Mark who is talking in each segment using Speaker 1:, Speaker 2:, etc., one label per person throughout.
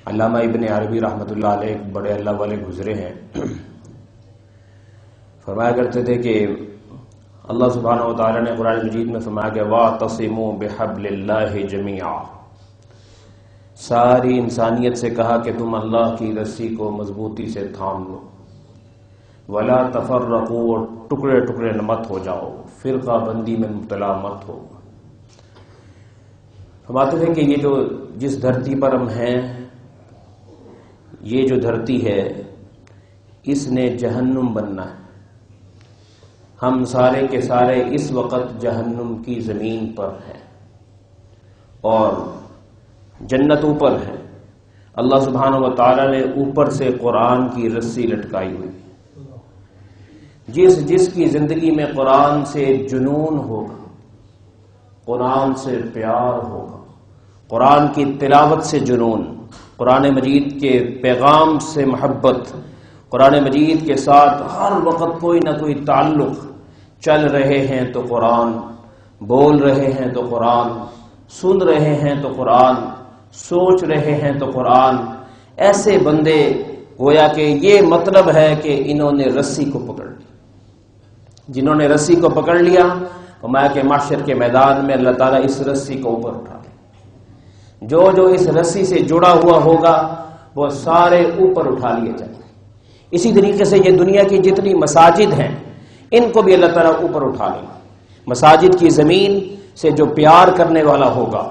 Speaker 1: علامہ ابن عربی رحمۃ اللہ علیہ ایک بڑے اللہ والے گزرے ہیں، فرمایا کرتے تھے کہ اللہ سبحانہ و تعالیٰ نے قرآن مجید میں فرمایا کہ وَاعْتَصِمُوا بِحَبْلِ اللَّهِ جَمِيعًا، ساری انسانیت سے کہا کہ تم اللہ کی رسی کو مضبوطی سے تھام لو، وَلَا تَفَرَّقُوا، اور ٹکڑے ٹکڑے مت ہو جاؤ، فرقہ بندی میں مبتلا مت ہو۔ فرماتے تھے کہ یہ جو جس دھرتی پر ہم ہیں، یہ جو دھرتی ہے اس نے جہنم بننا ہے۔ ہم سارے کے سارے اس وقت جہنم کی زمین پر ہیں اور جنت اوپر ہے۔ اللہ سبحانہ و تعالی نے اوپر سے قرآن کی رسی لٹکائی ہوئی۔ جس کی زندگی میں قرآن سے جنون ہوگا، قرآن سے پیار ہوگا، قرآن کی تلاوت سے جنون، قرآن مجید کے پیغام سے محبت، قرآن مجید کے ساتھ ہر وقت کوئی نہ کوئی تعلق، چل رہے ہیں تو قرآن، بول رہے ہیں تو قرآن، سن رہے ہیں تو قرآن، سوچ رہے ہیں تو قرآن، ایسے بندے گویا کہ یہ مطلب ہے کہ انہوں نے رسی کو پکڑ لی۔ جنہوں نے رسی کو پکڑ لیا، فرمایا کہ محشر کے میدان میں اللہ تعالیٰ اس رسی کو اوپر اٹھا لے۔ جو اس رسی سے جڑا ہوا ہوگا وہ سارے اوپر اٹھا لیے جائیں گے۔ اسی طریقے سے یہ دنیا کی جتنی مساجد ہیں ان کو بھی اللہ تعالیٰ اوپر اٹھا لیں گے۔ مساجد کی زمین سے جو پیار کرنے والا ہوگا،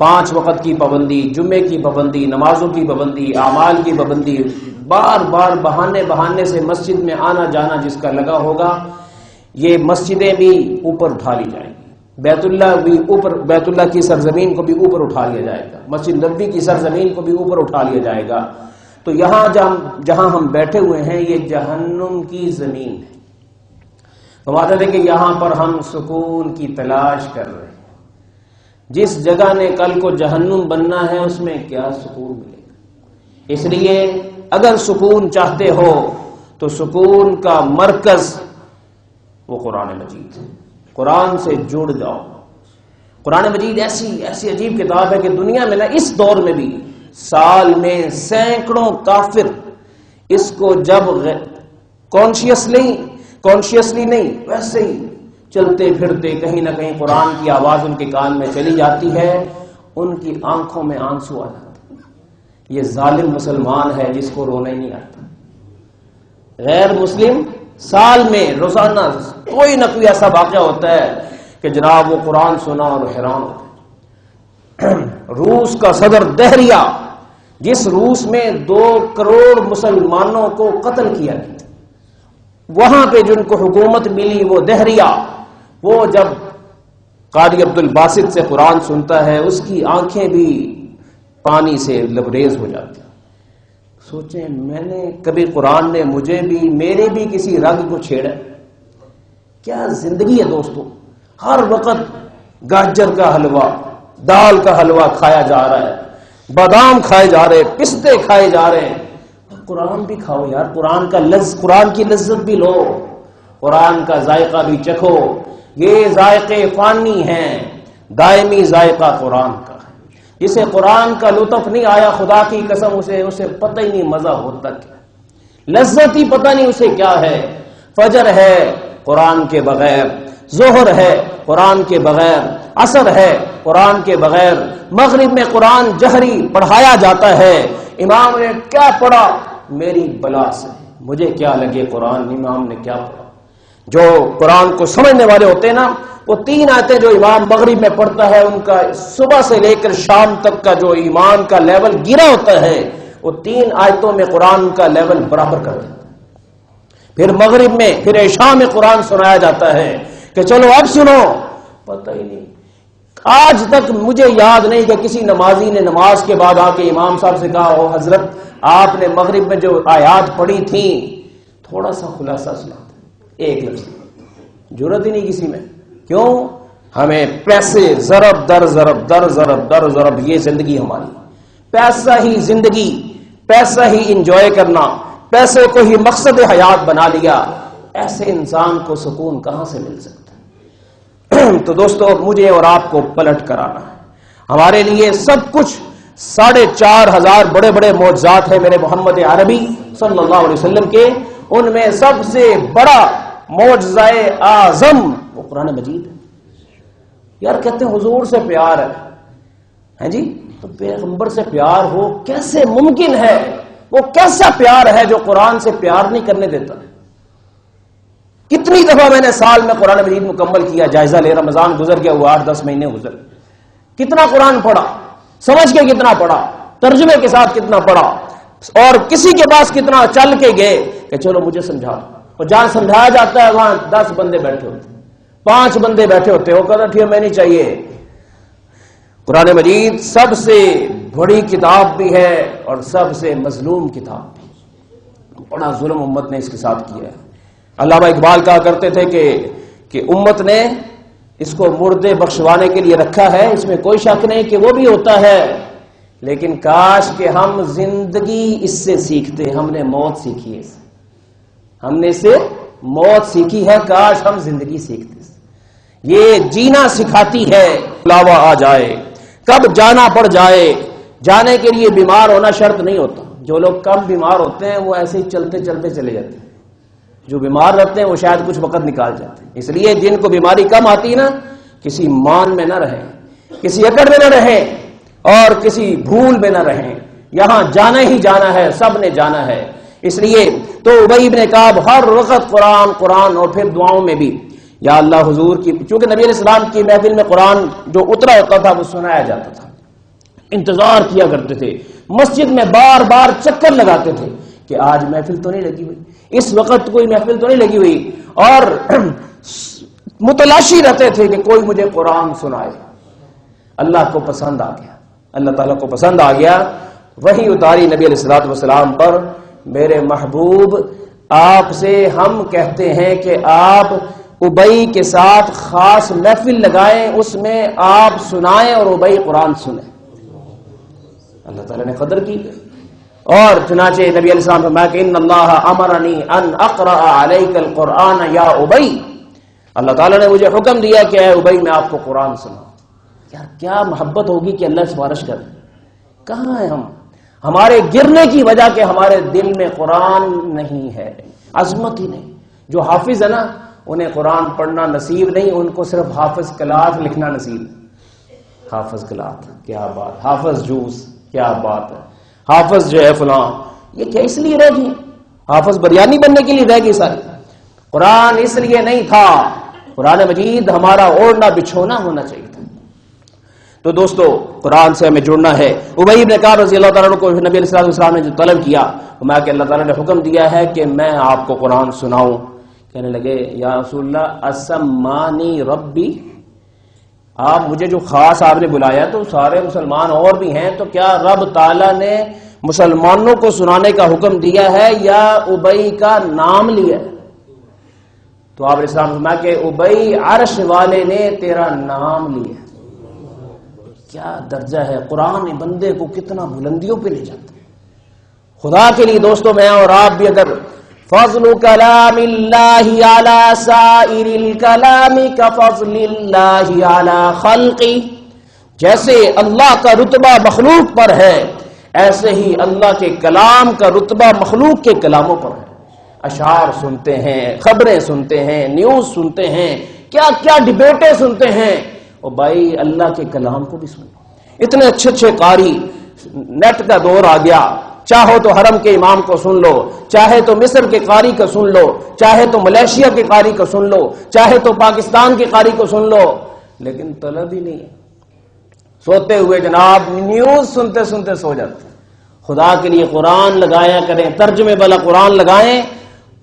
Speaker 1: 5 وقت کی پابندی، جمعے کی پابندی، نمازوں کی پابندی، اعمال کی پابندی، بار بار بہانے سے مسجد میں آنا جانا جس کا لگا ہوگا، یہ مسجدیں بھی اوپر اٹھا لی جائیں گی۔ بیت اللہ بھی اوپر، بیت اللہ کی سرزمین کو بھی اوپر اٹھا لیا جائے گا، مسجد نبوی کی سرزمین کو بھی اوپر اٹھا لیا جائے گا۔ تو یہاں جہاں ہم بیٹھے ہوئے ہیں یہ جہنم کی زمین ہے۔ فرماتے تھے کہ یہاں پر ہم سکون کی تلاش کر رہے ہیں۔ جس جگہ نے کل کو جہنم بننا ہے اس میں کیا سکون ملے گا؟ اس لیے اگر سکون چاہتے ہو تو سکون کا مرکز وہ قرآن مجید ہے۔ قرآن سے جڑ جاؤ۔ قرآن مجید ایسی عجیب کتاب ہے کہ دنیا میں نہ اس دور میں بھی سال میں سینکڑوں کافر اس کو جب کانشیسلی نہیں ویسے ہی چلتے پھرتے کہیں نہ کہیں قرآن کی آواز ان کے کان میں چلی جاتی ہے، ان کی آنکھوں میں آنسو آ جاتے ہیں۔ یہ ظالم مسلمان ہے جس کو رونا ہی نہیں آتا۔ غیر مسلم سال میں روزانہ کوئی نہ کوئی ایسا واقعہ ہوتا ہے کہ جناب وہ قرآن سنا اور حیران ہوتا ہے۔ روس کا صدر دہریہ، جس روس میں 2 کروڑ مسلمانوں کو قتل کیا گیا، وہاں پہ جن کو حکومت ملی وہ دہریہ، وہ جب قاری عبد الباسط سے قرآن سنتا ہے اس کی آنکھیں بھی پانی سے لبریز ہو جاتی ہیں۔ سوچیں، میں نے کبھی قرآن نے مجھے بھی، میرے بھی کسی رنگ کو چھیڑا؟ کیا زندگی ہے دوستو! ہر وقت گاجر کا حلوہ، دال کا حلوہ کھایا جا رہا ہے، بادام کھائے جا رہے، پستے کھائے جا رہے ہیں۔ قرآن بھی کھاؤ یار، قرآن کی لذت بھی لو، قرآن کا ذائقہ بھی چکھو۔ یہ ذائقے فانی ہیں، دائمی ذائقہ قرآن کا ہے۔ جسے قرآن کا لطف نہیں آیا، خدا کی قسم اسے پتہ ہی نہیں مزہ ہوتا کیا، لذت ہی پتہ نہیں اسے کیا ہے۔ فجر ہے قرآن کے بغیر، ظہر ہے قرآن کے بغیر، عصر ہے قرآن کے بغیر، مغرب میں قرآن جہری پڑھایا جاتا ہے۔ امام نے کیا پڑھا؟ میری بلا سے مجھے کیا لگے قرآن، امام نے کیا پڑھا؟ جو قرآن کو سمجھنے والے ہوتے ہیں نا، وہ 3 آیتیں جو امام مغرب میں پڑھتا ہے ان کا صبح سے لے کر شام تک کا جو ایمان کا لیول گرا ہوتا ہے وہ 3 آیتوں میں قرآن کا لیول برابر کر دیتا ہے۔ پھر مغرب میں، پھر عشاء میں قرآن سنایا جاتا ہے کہ چلو اب سنو، پتہ ہی نہیں۔ آج تک مجھے یاد نہیں کہ کسی نمازی نے نماز کے بعد آ کے امام صاحب سے کہا ہو حضرت آپ نے مغرب میں جو آیات پڑھی تھیں تھوڑا سا خلاصہ سنا دیں، ایک لفظ، ضرورت ہی نہیں کسی میں۔ کیوں؟ ہمیں پیسے ضرب در ضرب در ضرب در ضرب، یہ زندگی ہماری، پیسہ ہی زندگی، پیسہ ہی انجوائے کرنا، پیسے کو ہی مقصد حیات بنا لیا، ایسے انسان کو سکون کہاں سے مل سکتا ہے؟ تو دوستو، مجھے اور آپ کو پلٹ کر آنا ہے۔ ہمارے لیے سب کچھ 4,500 بڑے بڑے معجزات ہیں میرے محمد عربی صلی اللہ علیہ وسلم کے، ان میں سب سے بڑا معجزہ اعظم وہ قرآن مجید ہے۔ یار کہتے ہیں حضور سے پیار ہے جی، تو پیغمبر سے پیار ہو کیسے ممکن ہے؟ وہ کیسا پیار ہے جو قرآن سے پیار نہیں کرنے دیتا؟ کتنی دفعہ میں نے سال میں قرآن مجید مکمل کیا، جائزہ لے، رمضان گزر گیا، وہ 8-10 مہینے گزر، کتنا قرآن پڑھا، سمجھ کے کتنا پڑھا، ترجمے کے ساتھ کتنا پڑھا، اور کسی کے پاس کتنا چل کے گئے کہ چلو مجھے سمجھا، اور جہاں سمجھایا جاتا ہے وہاں 10 بندے بیٹھے ہوتے، 5 بندے بیٹھے ہوتے، وہ کہتا ٹھیک ہے میں نہیں چاہیے۔ قرآن مجید سب سے بڑی کتاب بھی ہے اور سب سے مظلوم کتاب بھی، بڑا ظلم امت نے اس کے ساتھ کیا ہے۔ علامہ اقبال کہا کرتے تھے کہ امت نے اس کو مردے بخشوانے کے لیے رکھا ہے، اس میں کوئی شک نہیں کہ وہ بھی ہوتا ہے، لیکن کاش کہ ہم زندگی اس سے سیکھتے، ہم نے موت سیکھی ہے، ہم نے اسے موت سیکھی ہے، کاش ہم زندگی سیکھتے۔ یہ جینا سکھاتی ہے، بلاوا آ جائے کب جانا پڑ جائے، جانے کے لیے بیمار ہونا شرط نہیں ہوتا، جو لوگ کم بیمار ہوتے ہیں وہ ایسے ہی چلتے چلتے چلے جاتے ہیں، جو بیمار رہتے ہیں وہ شاید کچھ وقت نکال جاتے ہیں۔ اس لیے جن کو بیماری کم آتی ہے نا، کسی مان میں نہ رہیں، کسی اکڑ میں نہ رہیں اور کسی بھول میں نہ رہیں، یہاں جانا ہی جانا ہے، سب نے جانا ہے۔ اس لیے تو ابی بن کعب ہر وقت قرآن قرآن، اور پھر دعاؤں میں بھی یا اللہ حضور کی، چونکہ نبی علیہ السلام کی محفل میں قرآن جو اترا ہوتا تھا وہ سنایا جاتا تھا، انتظار کیا کرتے تھے، مسجد میں بار بار چکر لگاتے تھے کہ آج محفل تو نہیں لگی ہوئی، اس وقت کوئی محفل تو نہیں لگی ہوئی، اور متلاشی رہتے تھے کہ کوئی مجھے قرآن سنائے۔ اللہ کو پسند آ گیا، اللہ تعالیٰ کو پسند آ گیا، وہی اتاری نبی علیہ الصلوۃ والسلام پر، میرے محبوب آپ سے ہم کہتے ہیں کہ آپ ابئی کے ساتھ خاص محفل لگائیں، اس میں آپ سنائیں اور ابئی قرآن سنیں۔ اللہ تعالیٰ نے قدر کی، اور چنانچہ نبی علیہ السلام فرمایا کہ ان اللہ امرنی ان اقرأ علیک القرآن یا ابئی، اللہ تعالیٰ نے مجھے حکم دیا کہ اے ابئی میں آپ کو قرآن سناؤں۔ یار کیا محبت ہوگی کہ اللہ سفارش کرے، کہاں ہے ہم؟ ہمارے گرنے کی وجہ کہ ہمارے دل میں قرآن نہیں ہے، عظمت ہی نہیں۔ جو حافظ ہے نا انہیں قرآن پڑھنا نصیب نہیں، ان کو صرف حافظ کلات لکھنا نصیب۔ حافظ کلات کیا بات، حافظ جوس کیا بات ہے، حافظ جو ہے فلاں، یہ کیا اس لیے رہ گئی؟ حافظ بریانی بننے کے لیے رہ گئی ساری؟ قرآن اس لیے نہیں تھا، قرآن مجید ہمارا اوڑھنا بچھونا ہونا چاہیے تھا۔ تو دوستو قرآن سے ہمیں جڑنا ہے۔ ابی بن کعب رضی اللہ تعالیٰ عنہ کو نبی علیہ السلام نے جو طلب کیا، فرمایا کہ اللہ تعالیٰ نے حکم دیا ہے کہ میں آپ کو قرآن سناؤں۔ کہنے لگے یا رسول اللہ اسمانی ربی، آپ مجھے جو خاص آپ نے بلایا تو سارے مسلمان اور بھی ہیں، تو کیا رب تعالیٰ نے مسلمانوں کو سنانے کا حکم دیا ہے یا ابئی کا نام لیا؟ تو آپ علیہ السلام فرمایا کہ ابئی عرش والے نے تیرا نام لیا۔ کیا درجہ ہے، قرآن بندے کو کتنا بلندیوں پہ لے جاتا ہے۔ خدا کے لیے دوستوں میں اور آپ بھی اگر فضل کلام اللہ علی سائر الکلام کفضل اللہ علی خلقی، جیسے اللہ کا رتبہ مخلوق پر ہے ایسے ہی اللہ کے کلام کا رتبہ مخلوق کے کلاموں پر ہے۔ اشعار سنتے ہیں، خبریں سنتے ہیں، نیوز سنتے ہیں، کیا کیا ڈبیٹیں سنتے ہیں، اور بھائی اللہ کے کلام کو بھی سنو۔ اتنے اچھے اچھے قاری، نیٹ کا دور آ گیا، چاہو تو حرم کے امام کو سن لو، چاہے تو مصر کے قاری کو سن لو، چاہے تو ملیشیا کے قاری کو سن لو، چاہے تو پاکستان کے قاری کو سن لو، لیکن طلب ہی نہیں ہے۔ سوتے ہوئے جناب نیوز سنتے سنتے سو جاتے ہیں۔ خدا کے لیے قرآن لگایا کریں، ترجمے والا قرآن لگائیں،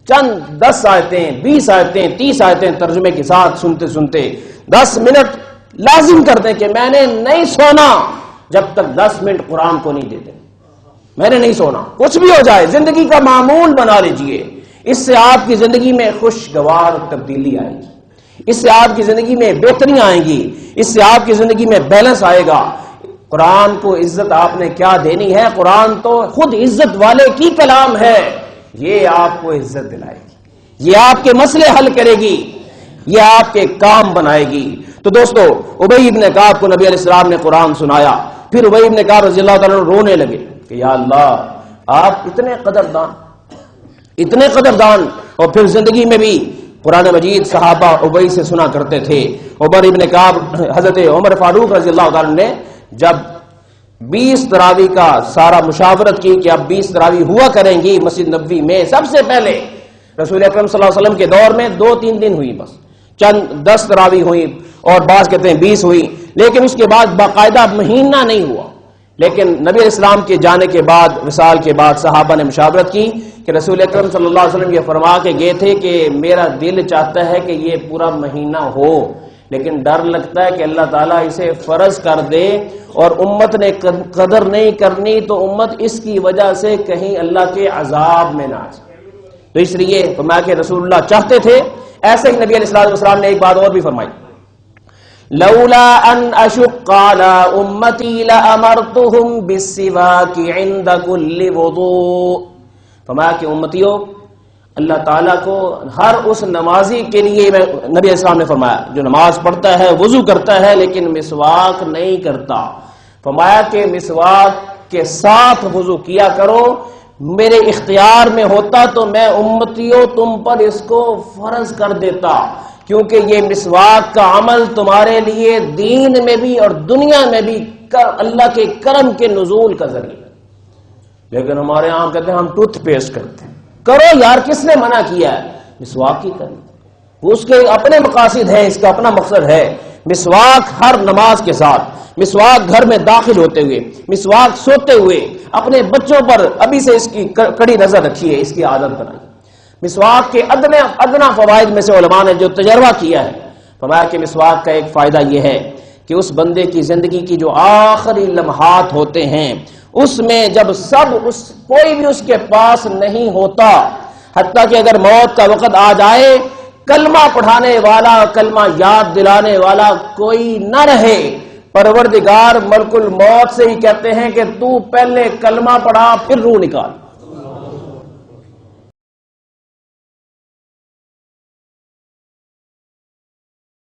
Speaker 1: چند 10 آیتیں 20 آیتیں 30 آیتیں ترجمے کے ساتھ سنتے سنتے 10 منٹ لازم کر دیں کہ میں نے نہیں سونا جب تک 10 منٹ قرآن کو نہیں دیتے، میں نے نہیں سونا، کچھ بھی ہو جائے، زندگی کا معمول بنا لیجئے۔ اس سے آپ کی زندگی میں خوشگوار تبدیلی آئے گی، اس سے آپ کی زندگی میں بہتریاں آئیں گی، اس سے آپ کی زندگی میں بیلنس آئے گا۔ قرآن کو عزت آپ نے کیا دینی ہے؟ قرآن تو خود عزت والے کی کلام ہے، یہ آپ کو عزت دلائے گی، یہ آپ کے مسئلے حل کرے گی، یہ آپ کے کام بنائے گی۔ تو دوستو ابی بن کعب کو نبی علیہ السلام نے قرآن سنایا، پھر ابی بن کعب رضی اللہ تعالیٰ عنہ رونے لگے کہ یا اللہ آپ اتنے قدردان، اور پھر زندگی میں بھی قرآن مجید صحابہ ابی سے سنا کرتے تھے۔ عمر ابن کعب، حضرت عمر فاروق رضی اللہ تعالیٰ عنہ نے جب 20 تراویح کا سارا مشاورت کی کہ اب 20 تراویح ہوا کریں گی مسجد نبوی میں، سب سے پہلے رسول اکرم صلی اللہ علیہ وسلم کے دور میں 2-3 دن ہوئی، بس چند 10 تراویح ہوئی، اور بعض کہتے ہیں 20 ہوئی، لیکن اس کے بعد باقاعدہ مہینہ نہیں ہوا۔ لیکن نبی علیہ السلام کے جانے کے بعد، وصال کے بعد صحابہ نے مشاورت کی کہ رسول اکرم صلی اللہ علیہ وسلم یہ فرما کے گئے تھے کہ میرا دل چاہتا ہے کہ یہ پورا مہینہ ہو، لیکن ڈر لگتا ہے کہ اللہ تعالیٰ اسے فرض کر دے اور امت نے قدر نہیں کرنی تو امت اس کی وجہ سے کہیں اللہ کے عذاب میں نہ آ جائے۔ تو اس لیے فرمایا کہ رسول اللہ چاہتے تھے۔ ایسے ہی نبی علیہ السلام نے ایک بات اور بھی فرمائی، لولا ان اشق على امتی لامرتهم بالسواک عند كل وضوء۔ فرمایا کہ امتیوں، اللہ تعالیٰ کو ہر اس نمازی کے لیے، نبی علیہ السلام نے فرمایا جو نماز پڑھتا ہے، وضو کرتا ہے لیکن مسواک نہیں کرتا، فرمایا کہ مسواک کے ساتھ وضو کیا کرو، میرے اختیار میں ہوتا تو میں امتیوں تم پر اس کو فرض کر دیتا، کیونکہ یہ مسواک کا عمل تمہارے لیے دین میں بھی اور دنیا میں بھی اللہ کے کرم کے نزول کا ذریعہ۔ لیکن ہمارے یہاں کہتے ہیں ہم ٹوتھ پیسٹ کرتے ہیں، کرو یار، کس نے منع کیا ہے؟ مسواک کی کریں، اس کے اپنے مقاصد ہیں، اس کا اپنا مقصد ہے۔ مسواک ہر نماز کے ساتھ، مسواک گھر میں داخل ہوتے ہوئے، مسواک سوتے ہوئے، اپنے بچوں پر ابھی سے اس کی کڑی نظر رکھیے، اس کی عادت بنائیے۔ مسواک کے ادنا فوائد میں سے علماء نے جو تجربہ کیا ہے، فرمایا کہ مسواک کا ایک فائدہ یہ ہے کہ اس بندے کی زندگی کی جو آخری لمحات ہوتے ہیں اس میں جب کوئی بھی اس کے پاس نہیں ہوتا، حتیٰ کہ اگر موت کا وقت آ جائے، کلمہ پڑھانے والا، کلمہ یاد دلانے والا کوئی نہ رہے، پروردگار ملک الموت سے ہی کہتے ہیں کہ تو پہلے کلمہ پڑھا پھر روح نکال۔